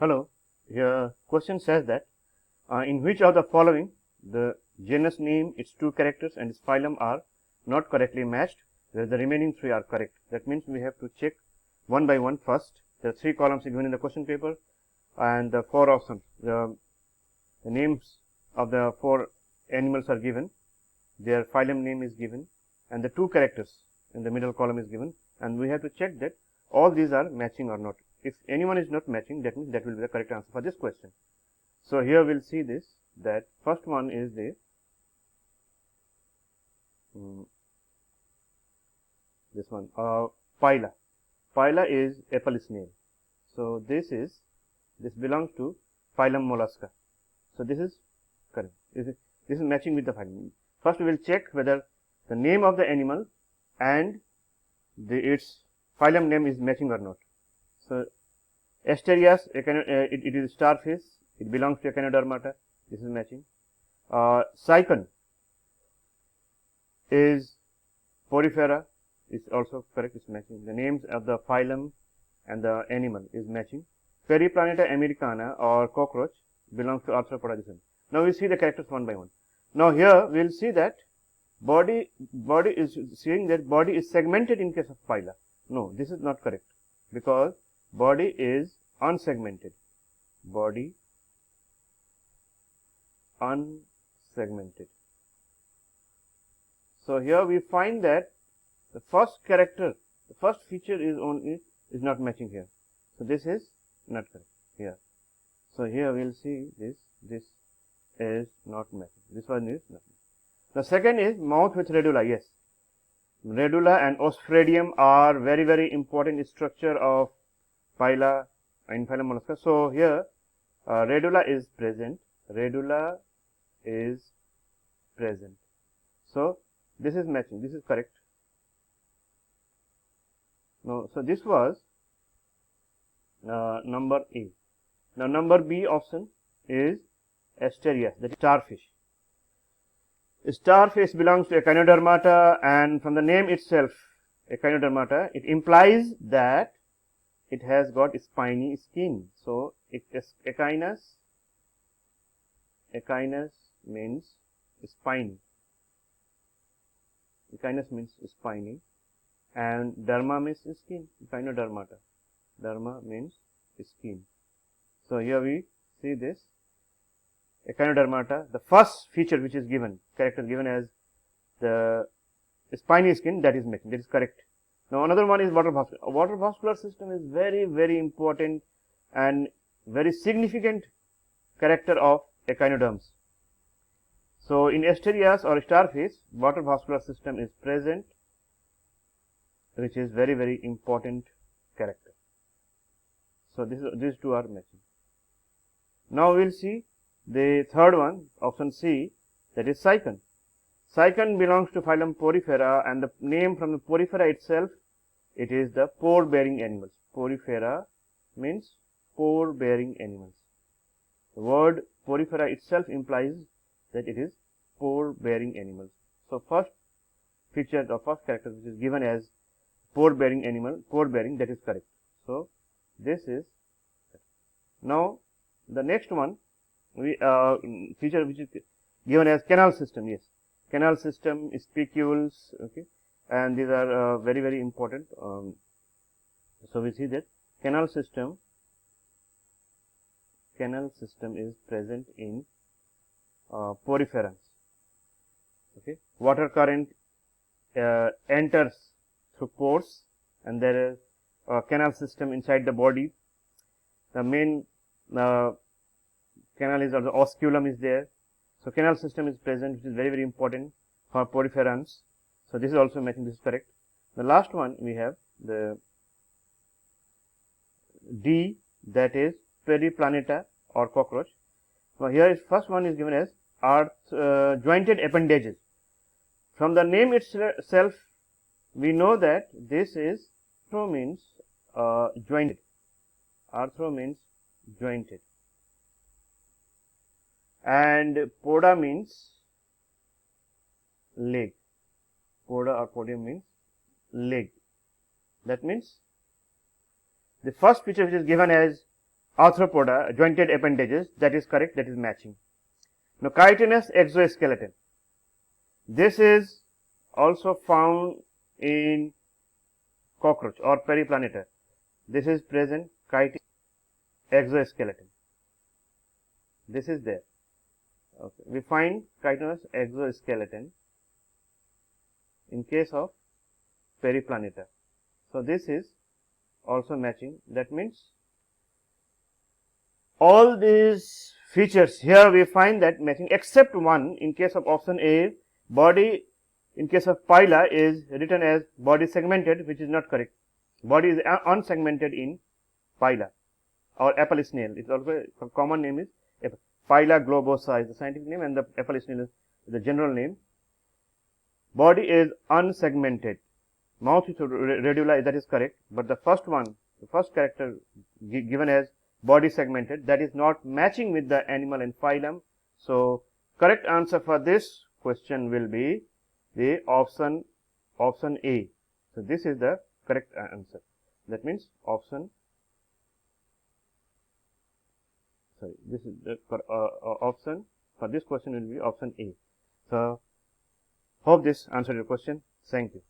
Hello, here question says that in which of the following the genus name, its 2 characters and its phylum are not correctly matched, whereas the remaining 3 are correct. That means we have to check one by one first. There are 3 columns given in the question paper and the 4 options. The names of the 4 animals are given, their phylum name is given and the 2 characters in the middle column is given, and we have to check that all these are matching or not. If anyone is not matching, that means that will be the correct answer for this question. So, here we will see this, that first one is the this one Pila. Pila is apple snail. So, this belongs to phylum Mollusca. So, this is correct. This is matching with the phylum. First, we will check whether the name of the animal and its phylum name is matching or not. So, Asterias, it is starfish, it belongs to Echinodermata, this is matching. Cycon is Porifera, is also correct, is matching. The names of the phylum and the animal is matching. Periplaneta americana or cockroach belongs to Arthropoda. Now, we see the characters one by one. Now, here we will see that body is saying that body is segmented in case of phyla. No, this is not correct, because body is unsegmented. Body unsegmented. So, here we find that the first character, the first feature is not matching here. So, this is not correct here. So, here we will see this is not matching. This one is not matching. The second is mouth with radula. Yes, radula and osphradium are very important structure of phyla in phylum Mollusca. So, here radula is present. Radula is present. So, this is matching. This is correct. No, so this was number A. Now, number B option is Asterias, that is starfish. Starfish belongs to Echinodermata, and from the name itself, Echinodermata, it implies that it has got spiny skin. So, it is echinus means spiny. Echinus means spiny, and derma means skin. Echinodermata, derma means skin. So, here we see this Echinodermata. The first feature which is given, character given as the spiny skin, that is matching, that is correct. Now, another one is water vascular. Water vascular system is very important and very significant character of echinoderms. So, in Asterias or starfish, water vascular system is present, which is very important character. So, these two are matching. Now, we will see the third one, option C, that is Cycon. Cycon belongs to phylum Porifera, and the name from the Porifera itself, it is the pore bearing animals. Porifera means pore bearing animals. The word Porifera itself implies that it is pore bearing animals. So, first feature or first character which is given as pore bearing animal, pore bearing, that is correct. So, this is correct. Now, the next one, we feature which is given as canal system. Yes, canal system, spicules, okay, and these are very important. So, we see that canal system is present in poriferans. Okay, water current enters through pores, and there is a canal system inside the body. The main canal is, or the osculum is there. So, canal system is present, which is very important for poriferans. So, this is also matching, this is correct. The last one we have the D, that is Periplaneta or cockroach. Now, here is first one is given as jointed appendages. From the name itself, we know that this is arthro means jointed. Arthro means jointed, and poda means leg. Poda or podium means leg. That means the first feature which is given as arthropoda, jointed appendages, that is correct, that is matching. Now, chitinous exoskeleton, this is also found in cockroach or periplaneter. This is present chitinous exoskeleton. This is there. Okay. We find chitinous exoskeleton in case of periplaneter. So, this is also matching. That means all these features here we find that matching, except one. In case of option A, body, in case of pila is written as body segmented, which is not correct. Body is unsegmented in pila or apple snail. It is also a common name is Pila globosa is the scientific name, and the apple snail is the general name. Body is unsegmented. Mouth is radula, that is correct, but the first one, the first character given as body segmented, that is not matching with the animal and phylum. So, correct answer for this question will be the option A. So, this is the correct answer. That means option. Sorry, this is the option for this question will be option A. So, hope this answered your question. Thank you.